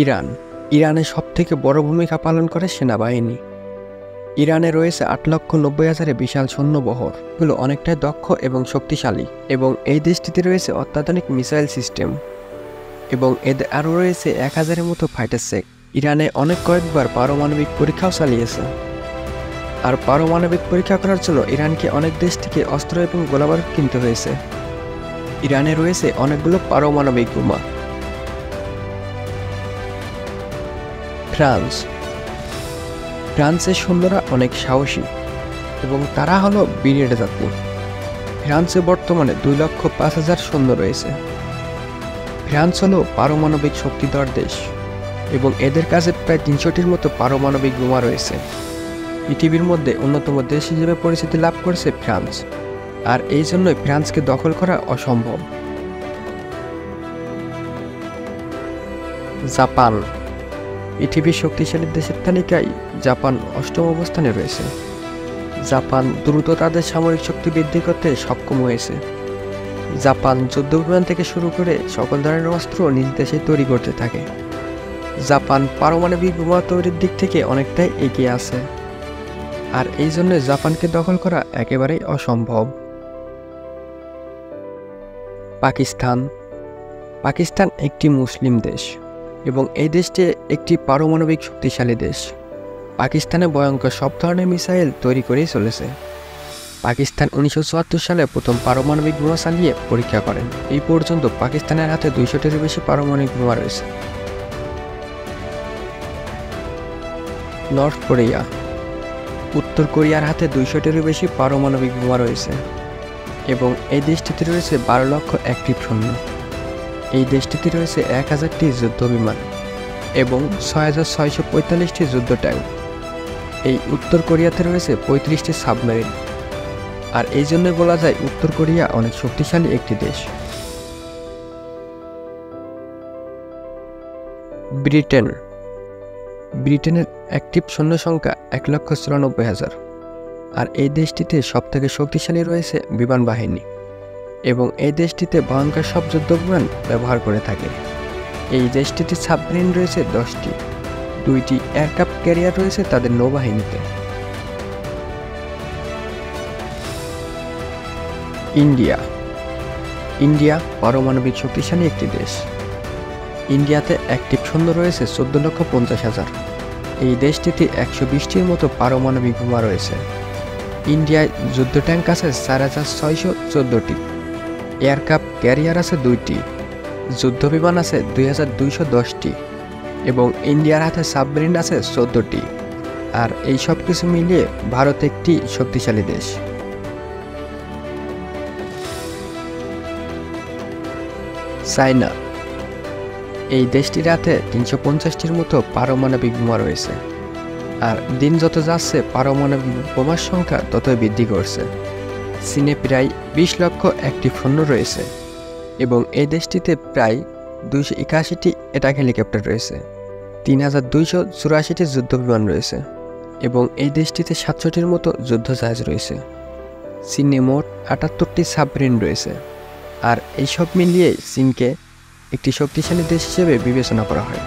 Iran ইরানে সবথেকে বড় ভূমিকা পালন করে সেনাবাহিনী। ইরানে রয়েছে 8,90,000 বিশাল সৈন্যবহর, এগুলো অনেকটাই দক্ষ এবং শক্তিশালী, এবং এই দেশটিতে রয়েছে অত্যাধুনিক মিসাইল সিস্টেম, এবং এদের আরও রয়েছে 1000-এর মতো ফাইটার জেট। ইরানে কয়েকবার পারমাণবিক পরীক্ষাও চালিয়েছে। আর পারমাণবিক পরীক্ষা করার জন্য ইরানকে অনেক দেশ থেকে অস্ত্র এবং গোলাবারুদ কিনতে হয়েছে। ইরানে রয়েছে অনেকগুলো পারমাণবিক বোমা। ফ্রান্সের সৈন্যরা অনেক সাহসী এবং তারা হলো ব্রিগেড জাতি। ফ্রান্সে বর্তমানে 2,05,000 সৈন্য রয়েছে। ফ্রান্স হলো পারমাণবিক শক্তিধর দেশ এবং এদের কাছে প্রায় 300টির মতো পারমাণবিক বোমা রয়েছে। পৃথিবীর মধ্যে অন্যতম দেশ হিসেবে পরিচিতি লাভ করেছে ফ্রান্স, আর এই জন্যই ফ্রান্সকে দখল করা অসম্ভব। জাপান পৃথিবীর শক্তিশালী দেশের তালিকায় জাপান 8ম অবস্থানে রয়েছে। জাপান দ্রুত তাদের সামরিক শক্তি বৃদ্ধি করতে সক্ষম হয়েছে। জাপান যুদ্ধবিমান থেকে শুরু করে সকল ধরনের অস্ত্র নিজ দেশে তৈরি করতে থাকে। জাপান পারমাণবিক বোমা তৈরির দিক থেকে অনেকটাই এগিয়ে আছে, আর এই জন্য জাপানকে দখল করা একেবারেই অসম্ভব। পাকিস্তান একটি মুসলিম দেশ এবং এই দেশটি একটি পারমাণবিক শক্তিশালী দেশ। পাকিস্তানে ভয়ঙ্কর সব ধরনের মিসাইল তৈরি করেই চলেছে। পাকিস্তান 1974 সালে প্রথম পারমাণবিক বোমা চালিয়ে পরীক্ষা করেন। এই পর্যন্ত পাকিস্তানের হাতে 200টিরও বেশি পারমাণবিক বোমা রয়েছে। নর্থ কোরিয়া উত্তর কোরিয়ার হাতে 200টিরও বেশি পারমাণবিক বোমা রয়েছে এবং এই দেশটিতে রয়েছে 12 লক্ষ অ্যাক্টিভ সৈন্য। এই দেশটিতে রয়েছে 1000টি যুদ্ধবিমান এবং 6,645টি যুদ্ধ ট্যাঙ্ক। এই উত্তর কোরিয়াতে রয়েছে 35টি সাবমেরিন, আর এই জন্য বলা যায় উত্তর কোরিয়া অনেক শক্তিশালী একটি দেশ। ব্রিটেনের অ্যাক্টিভ সৈন্য সংখ্যা 1,94,000, আর এই দেশটিতে সবথেকে শক্তিশালী রয়েছে বিমান বাহিনী এবং এই দেশটিতে ভয়ঙ্কর সব যুদ্ধবিমান ব্যবহার করে থাকে। এই দেশটিতে সাবমেরিন রয়েছে 10টি, 2টি এয়ারক্রাফট ক্যারিয়ার রয়েছে তাদের নৌবাহিনীতে। ইন্ডিয়া পারমাণবিক শক্তিশালী একটি দেশ। ইন্ডিয়াতে অ্যাক্টিভ সৈন্য রয়েছে 14,50,000। এই দেশটিতে 120টির মতো পারমাণবিক বোমা রয়েছে। ইন্ডিয়ায় যুদ্ধ ট্যাঙ্ক আছে 4,614টি, এয়ারক্রাফট ক্যারিয়ার আছে 2টি, যুদ্ধবিমান আছে 2,210টি এবং ইন্ডিয়ার হাতে সাবমেরিন আছে 14টি। আর এই সব কিছু মিলিয়ে ভারত একটি শক্তিশালী দেশ। চায়না এই দেশটির হাতে 350টির মতো পারমাণবিক বোমা রয়েছে, আর দিন যত যাচ্ছে পারমাণবিক বোমার সংখ্যা ততই বৃদ্ধি করছে। চীনে প্রায় 20 লক্ষ অ্যাক্টিভ সৈন্য রয়েছে এবং এই দেশটিতে প্রায় 281টি অ্যাটাক হেলিকপ্টার রয়েছে, 3,284টি যুদ্ধবিমান রয়েছে এবং এই দেশটিতে 700টির মতো যুদ্ধজাহাজ রয়েছে। চীনে মোট 78টি সাবমেরিন রয়েছে, আর এইসব মিলিয়ে চীনকে একটি শক্তিশালী দেশ হিসেবে বিবেচনা করা হয়।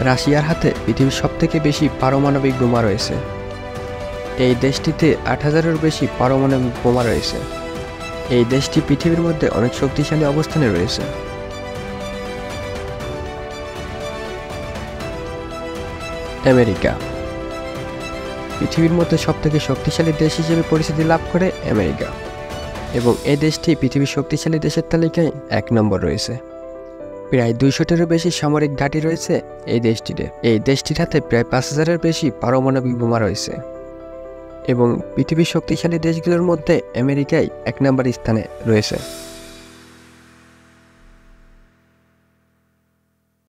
রাশিয়ার হাতে পৃথিবীর সবথেকে বেশি পারমাণবিক বোমা রয়েছে। এই দেশটিতে 8,000-এর বেশি পারমাণবিক বোমা রয়েছে। এই দেশটি পৃথিবীর মধ্যে অনেক শক্তিশালী অবস্থানে রয়েছে। আমেরিকা পৃথিবীর মধ্যে সবথেকে শক্তিশালী দেশ হিসেবে পরিচিতি লাভ করে আমেরিকা, এবং এই দেশটি পৃথিবীর শক্তিশালী দেশের তালিকায় 1 নম্বর রয়েছে। প্রায় 200টিরও বেশি সামরিক ঘাঁটি রয়েছে এই দেশটিতে। এই দেশটির হাতে প্রায় 5,000-এর বেশি পারমাণবিক বোমা রয়েছে এবং পৃথিবীর শক্তিশালী দেশগুলোর মধ্যে আমেরিকাই 1 নম্বর স্থানে রয়েছে।